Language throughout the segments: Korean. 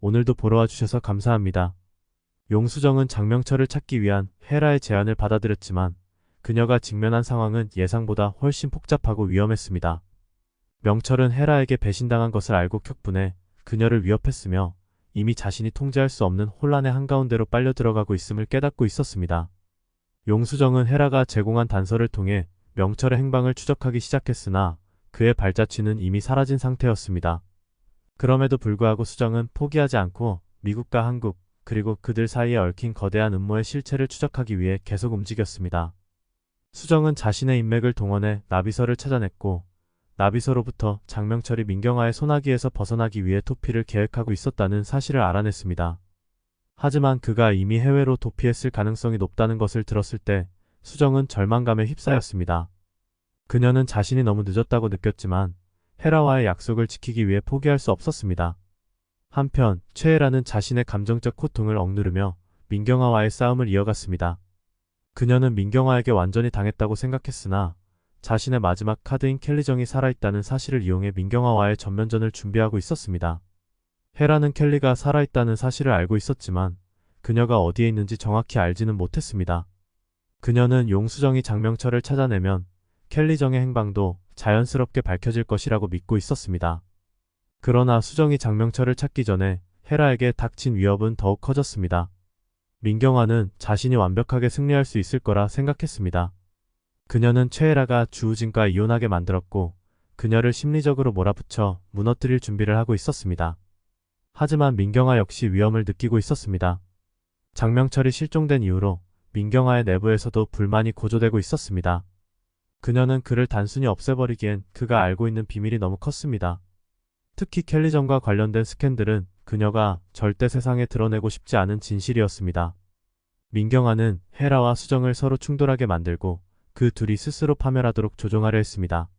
오늘도 보러 와주셔서 감사합니다. 용수정은 장명철을 찾기 위한 헤라의 제안을 받아들였지만 그녀가 직면한 상황은 예상보다 훨씬 복잡하고 위험했습니다. 명철은 헤라에게 배신당한 것을 알고 격분해 그녀를 위협했으며 이미 자신이 통제할 수 없는 혼란의 한가운데로 빨려 들어가고 있음을 깨닫고 있었습니다. 용수정은 헤라가 제공한 단서를 통해 명철의 행방을 추적하기 시작했으나 그의 발자취는 이미 사라진 상태였습니다. 그럼에도 불구하고 수정은 포기하지 않고 미국과 한국 그리고 그들 사이에 얽힌 거대한 음모의 실체를 추적하기 위해 계속 움직였습니다. 수정은 자신의 인맥을 동원해 나비서를 찾아냈고 나비서로부터 장명철이 민경아의 소나기에서 벗어나기 위해 도피를 계획하고 있었다는 사실을 알아냈습니다. 하지만 그가 이미 해외로 도피했을 가능성이 높다는 것을 들었을 때 수정은 절망감에 휩싸였습니다. 그녀는 자신이 너무 늦었다고 느꼈지만 헤라와의 약속을 지키기 위해 포기할 수 없었습니다. 한편 최애라는 자신의 감정적 고통을 억누르며 민경아와의 싸움을 이어갔습니다. 그녀는 민경아에게 완전히 당했다고 생각했으나 자신의 마지막 카드인 켈리정이 살아있다는 사실을 이용해 민경아와의 전면전을 준비하고 있었습니다. 헤라는 켈리가 살아있다는 사실을 알고 있었지만 그녀가 어디에 있는지 정확히 알지는 못했습니다. 그녀는 용수정이 장명철을 찾아내면 켈리정의 행방도 자연스럽게 밝혀질 것이라고 믿고 있었습니다. 그러나 수정이 장명철을 찾기 전에 헤라에게 닥친 위협은 더욱 커졌습니다. 민경아는 자신이 완벽하게 승리할 수 있을 거라 생각했습니다. 그녀는 최애라가 주우진과 이혼하게 만들었고 그녀를 심리적으로 몰아붙여 무너뜨릴 준비를 하고 있었습니다. 하지만 민경아 역시 위험을 느끼고 있었습니다. 장명철이 실종된 이후로 민경아의 내부에서도 불만이 고조되고 있었습니다. 그녀는 그를 단순히 없애버리기엔 그가 알고 있는 비밀이 너무 컸습니다. 특히 켈리정과 관련된 스캔들은 그녀가 절대 세상에 드러내고 싶지 않은 진실이었습니다. 민경아는 헤라와 수정을 서로 충돌하게 만들고 그 둘이 스스로 파멸하도록 조종하려 했습니다.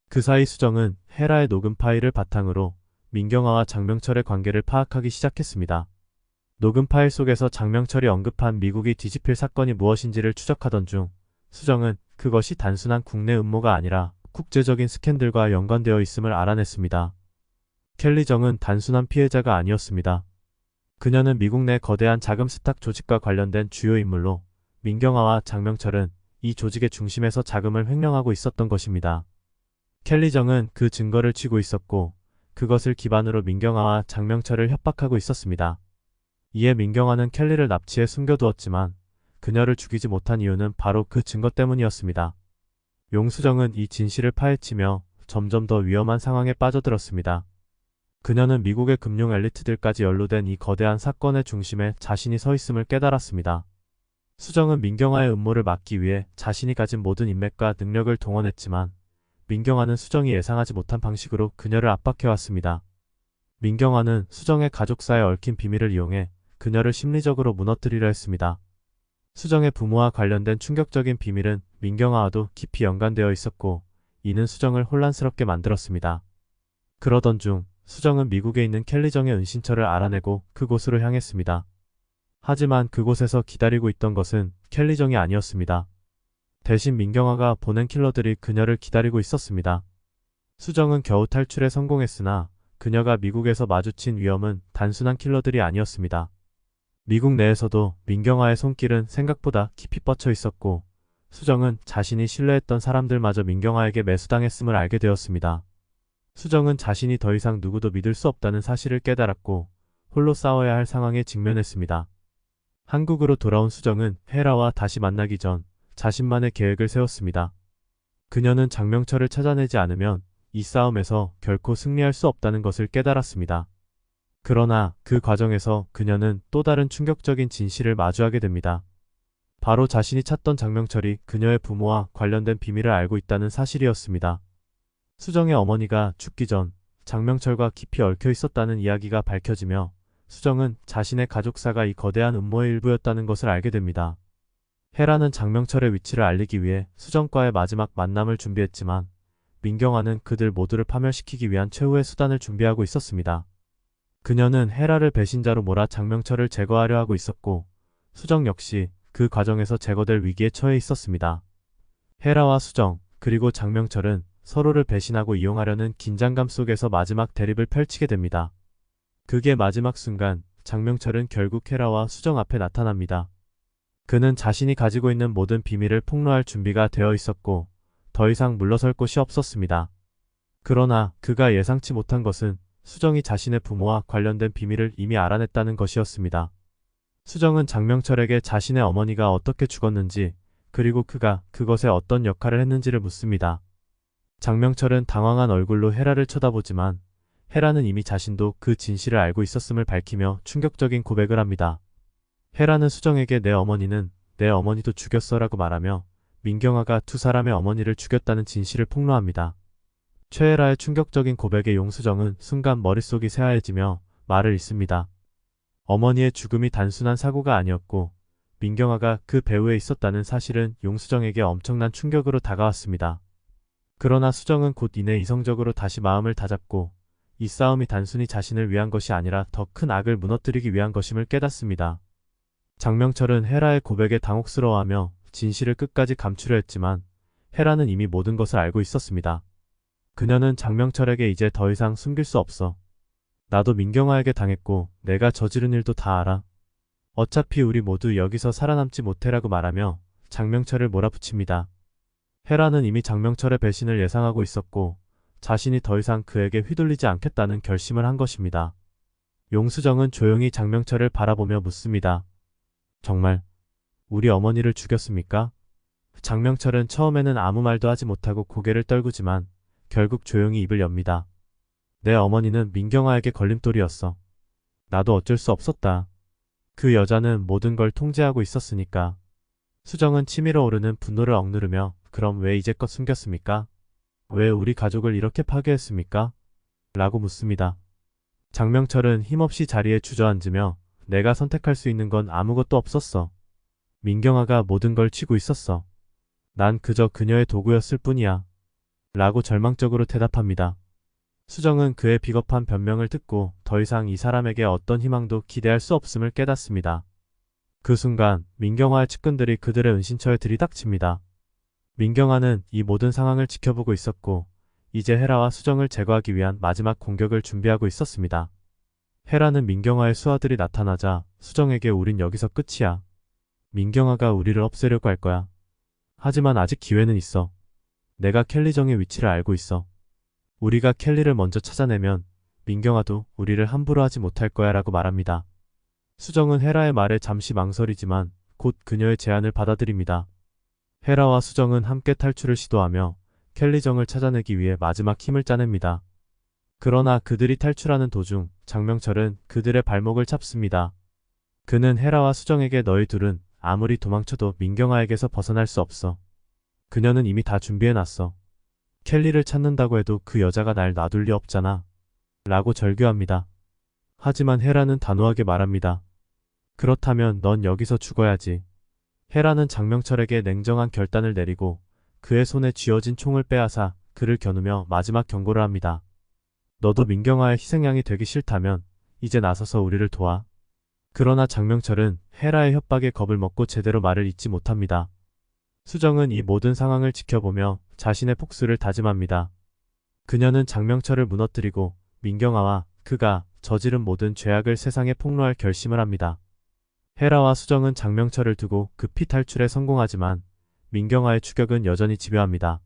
그 사이 수정은 헤라의 녹음 파일을 바탕으로 민경아와 장명철의 관계를 파악하기 시작했습니다. 녹음 파일 속에서 장명철이 언급한 미국이 뒤집힐 사건이 무엇인지를 추적하던 중 수정은 그것이 단순한 국내 음모가 아니라 국제적인 스캔들과 연관되어 있음을 알아냈습니다. 켈리정은 단순한 피해자가 아니었습니다. 그녀는 미국 내 거대한 자금 스탁 조직과 관련된 주요 인물로 민경아와 장명철은 이 조직의 중심에서 자금을 횡령하고 있었던 것입니다. 켈리정은 그 증거를 쥐고 있었고 그것을 기반으로 민경아와 장명철을 협박하고 있었습니다. 이에 민경아는 켈리를 납치해 숨겨두었지만 그녀를 죽이지 못한 이유는 바로 그 증거 때문이었습니다. 용수정은 이 진실을 파헤치며 점점 더 위험한 상황에 빠져들었습니다. 그녀는 미국의 금융 엘리트들까지 연루된 이 거대한 사건의 중심에 자신이 서 있음을 깨달았습니다. 수정은 민경아의 음모를 막기 위해 자신이 가진 모든 인맥과 능력을 동원했지만 민경아는 수정이 예상하지 못한 방식으로 그녀를 압박해왔습니다. 민경아는 수정의 가족사에 얽힌 비밀을 이용해 그녀를 심리적으로 무너뜨리려 했습니다. 수정의 부모와 관련된 충격적인 비밀은 민경아와도 깊이 연관되어 있었고 이는 수정을 혼란스럽게 만들었습니다. 그러던 중 수정은 미국에 있는 켈리정의 은신처를 알아내고 그곳으로 향했습니다. 하지만 그곳에서 기다리고 있던 것은 켈리정이 아니었습니다. 대신 민경아가 보낸 킬러들이 그녀를 기다리고 있었습니다. 수정은 겨우 탈출에 성공했으나 그녀가 미국에서 마주친 위험은 단순한 킬러들이 아니었습니다. 미국 내에서도 민경아의 손길은 생각보다 깊이 뻗쳐 있었고 수정은 자신이 신뢰했던 사람들마저 민경아에게 매수당했음을 알게 되었습니다. 수정은 자신이 더 이상 누구도 믿을 수 없다는 사실을 깨달았고 홀로 싸워야 할 상황에 직면했습니다. 한국으로 돌아온 수정은 헤라와 다시 만나기 전 자신만의 계획을 세웠습니다. 그녀는 장명철을 찾아내지 않으면 이 싸움에서 결코 승리할 수 없다는 것을 깨달았습니다. 그러나 그 과정에서 그녀는 또 다른 충격적인 진실을 마주하게 됩니다. 바로 자신이 찾던 장명철이 그녀의 부모와 관련된 비밀을 알고 있다는 사실이었습니다. 수정의 어머니가 죽기 전 장명철과 깊이 얽혀 있었다는 이야기가 밝혀지며 수정은 자신의 가족사가 이 거대한 음모의 일부였다는 것을 알게 됩니다. 헤라는 장명철의 위치를 알리기 위해 수정과의 마지막 만남을 준비했지만 민경아는 그들 모두를 파멸시키기 위한 최후의 수단을 준비하고 있었습니다. 그녀는 헤라를 배신자로 몰아 장명철을 제거하려 하고 있었고 수정 역시 그 과정에서 제거될 위기에 처해 있었습니다. 헤라와 수정 그리고 장명철은 서로를 배신하고 이용하려는 긴장감 속에서 마지막 대립을 펼치게 됩니다. 그게 마지막 순간 장명철은 결국 헤라와 수정 앞에 나타납니다. 그는 자신이 가지고 있는 모든 비밀을 폭로할 준비가 되어 있었고 더 이상 물러설 곳이 없었습니다. 그러나 그가 예상치 못한 것은 수정이 자신의 부모와 관련된 비밀을 이미 알아냈다는 것이었습니다. 수정은 장명철에게 자신의 어머니가 어떻게 죽었는지 그리고 그가 그것에 어떤 역할을 했는지를 묻습니다. 장명철은 당황한 얼굴로 헤라를 쳐다보지만 헤라는 이미 자신도 그 진실을 알고 있었음을 밝히며 충격적인 고백을 합니다. 헤라는 수정에게 내 어머니는 내 어머니도 죽였어라고 말하며 민경아가 두 사람의 어머니를 죽였다는 진실을 폭로합니다. 최애라의 충격적인 고백에 용수정은 순간 머릿속이 새하얘지며 말을 잇습니다. 어머니의 죽음이 단순한 사고가 아니었고 민경아가 그 배후에 있었다는 사실은 용수정에게 엄청난 충격으로 다가왔습니다. 그러나 수정은 곧 이내 이성적으로 다시 마음을 다잡고 이 싸움이 단순히 자신을 위한 것이 아니라 더 큰 악을 무너뜨리기 위한 것임을 깨닫습니다. 장명철은 헤라의 고백에 당혹스러워하며 진실을 끝까지 감추려 했지만 헤라는 이미 모든 것을 알고 있었습니다. 그녀는 장명철에게 이제 더 이상 숨길 수 없어. 나도 민경아에게 당했고 내가 저지른 일도 다 알아. 어차피 우리 모두 여기서 살아남지 못해라고 말하며 장명철을 몰아붙입니다. 헤라는 이미 장명철의 배신을 예상하고 있었고 자신이 더 이상 그에게 휘둘리지 않겠다는 결심을 한 것입니다. 용수정은 조용히 장명철을 바라보며 묻습니다. 정말 우리 어머니를 죽였습니까? 장명철은 처음에는 아무 말도 하지 못하고 고개를 떨구지만 결국 조용히 입을 엽니다. 내 어머니는 민경아에게 걸림돌이었어. 나도 어쩔 수 없었다. 그 여자는 모든 걸 통제하고 있었으니까. 수정은 치밀어 오르는 분노를 억누르며 그럼 왜 이제껏 숨겼습니까? 왜 우리 가족을 이렇게 파괴했습니까? 라고 묻습니다. 장명철은 힘없이 자리에 주저앉으며 내가 선택할 수 있는 건 아무것도 없었어. 민경아가 모든 걸 쥐고 있었어. 난 그저 그녀의 도구였을 뿐이야. 라고 절망적으로 대답합니다. 수정은 그의 비겁한 변명을 듣고 더 이상 이 사람에게 어떤 희망도 기대할 수 없음을 깨닫습니다. 그 순간 민경아의 측근들이 그들의 은신처에 들이닥칩니다. 민경아는 이 모든 상황을 지켜보고 있었고 이제 헤라와 수정을 제거하기 위한 마지막 공격을 준비하고 있었습니다. 헤라는 민경아의 수하들이 나타나자 수정에게 우린 여기서 끝이야. 민경아가 우리를 없애려고 할 거야. 하지만 아직 기회는 있어. 내가 켈리정의 위치를 알고 있어. 우리가 켈리를 먼저 찾아내면 민경아도 우리를 함부로 하지 못할 거야 라고 말합니다. 수정은 헤라의 말에 잠시 망설이지만 곧 그녀의 제안을 받아들입니다. 헤라와 수정은 함께 탈출을 시도하며 켈리정을 찾아내기 위해 마지막 힘을 짜냅니다. 그러나 그들이 탈출하는 도중 장명철은 그들의 발목을 잡습니다. 그는 헤라와 수정에게 너희 둘은 아무리 도망쳐도 민경아에게서 벗어날 수 없어. 그녀는 이미 다 준비해놨어. 켈리를 찾는다고 해도 그 여자가 날 놔둘 리 없잖아. 라고 절규합니다. 하지만 헤라는 단호하게 말합니다. 그렇다면 넌 여기서 죽어야지. 헤라는 장명철에게 냉정한 결단을 내리고 그의 손에 쥐어진 총을 빼앗아 그를 겨누며 마지막 경고를 합니다. 너도 민경아의 희생양이 되기 싫다면 이제 나서서 우리를 도와. 그러나 장명철은 헤라의 협박에 겁을 먹고 제대로 말을 잇지 못합니다. 수정은 이 모든 상황을 지켜보며 자신의 복수를 다짐합니다. 그녀는 장명철을 무너뜨리고 민경아와 그가 저지른 모든 죄악을 세상에 폭로할 결심을 합니다. 헤라와 수정은 장명철을 두고 급히 탈출에 성공하지만 민경아의 추격은 여전히 집요합니다.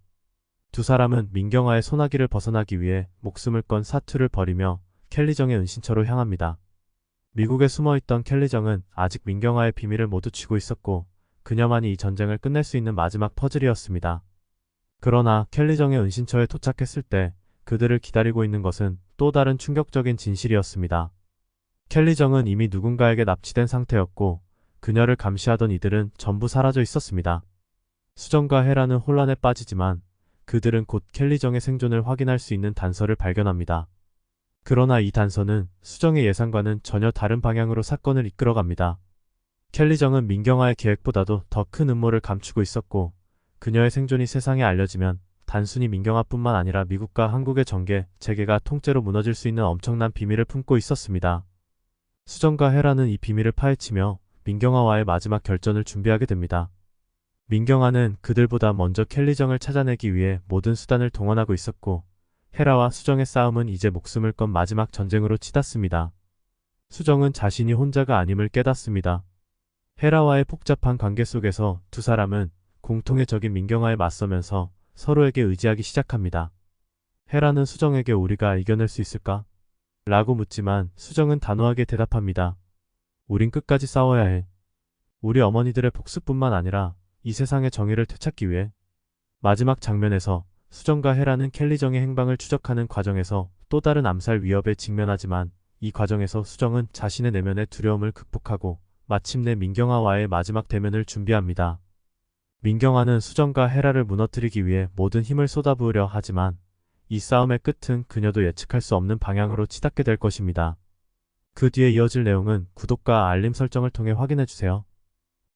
두 사람은 민경아의 소나기를 벗어나기 위해 목숨을 건 사투를 벌이며 켈리정의 은신처로 향합니다. 미국에 숨어있던 켈리정은 아직 민경아의 비밀을 모두 쥐고 있었고 그녀만이 이 전쟁을 끝낼 수 있는 마지막 퍼즐이었습니다. 그러나 켈리정의 은신처에 도착했을 때 그들을 기다리고 있는 것은 또 다른 충격적인 진실이었습니다. 켈리정은 이미 누군가에게 납치된 상태였고 그녀를 감시하던 이들은 전부 사라져 있었습니다. 수정과 헤라는 혼란에 빠지지만 그들은 곧 켈리정의 생존을 확인할 수 있는 단서를 발견합니다. 그러나 이 단서는 수정의 예상과는 전혀 다른 방향으로 사건을 이끌어갑니다. 켈리정은 민경아의 계획보다도 더 큰 음모를 감추고 있었고 그녀의 생존이 세상에 알려지면 단순히 민경아뿐만 아니라 미국과 한국의 정계, 재계가 통째로 무너질 수 있는 엄청난 비밀을 품고 있었습니다. 수정과 헤라는 이 비밀을 파헤치며 민경아와의 마지막 결전을 준비하게 됩니다. 민경아는 그들보다 먼저 켈리정을 찾아내기 위해 모든 수단을 동원하고 있었고 헤라와 수정의 싸움은 이제 목숨을 건 마지막 전쟁으로 치닫습니다. 수정은 자신이 혼자가 아님을 깨닫습니다. 헤라와의 복잡한 관계 속에서 두 사람은 공통의 적인 민경화에 맞서면서 서로에게 의지하기 시작합니다. 헤라는 수정에게 우리가 이겨낼 수 있을까? 라고 묻지만 수정은 단호하게 대답합니다. 우린 끝까지 싸워야 해. 우리 어머니들의 복수뿐만 아니라 이 세상의 정의를 되찾기 위해. 마지막 장면에서 수정과 헤라는 켈리정의 행방을 추적하는 과정에서 또 다른 암살 위협에 직면하지만 이 과정에서 수정은 자신의 내면의 두려움을 극복하고 마침내 민경화와의 마지막 대면을 준비합니다. 민경화는 수정과 헤라를 무너뜨리기 위해 모든 힘을 쏟아부으려 하지만 이 싸움의 끝은 그녀도 예측할 수 없는 방향으로 치닫게 될 것입니다. 그 뒤에 이어질 내용은 구독과 알림 설정을 통해 확인해주세요.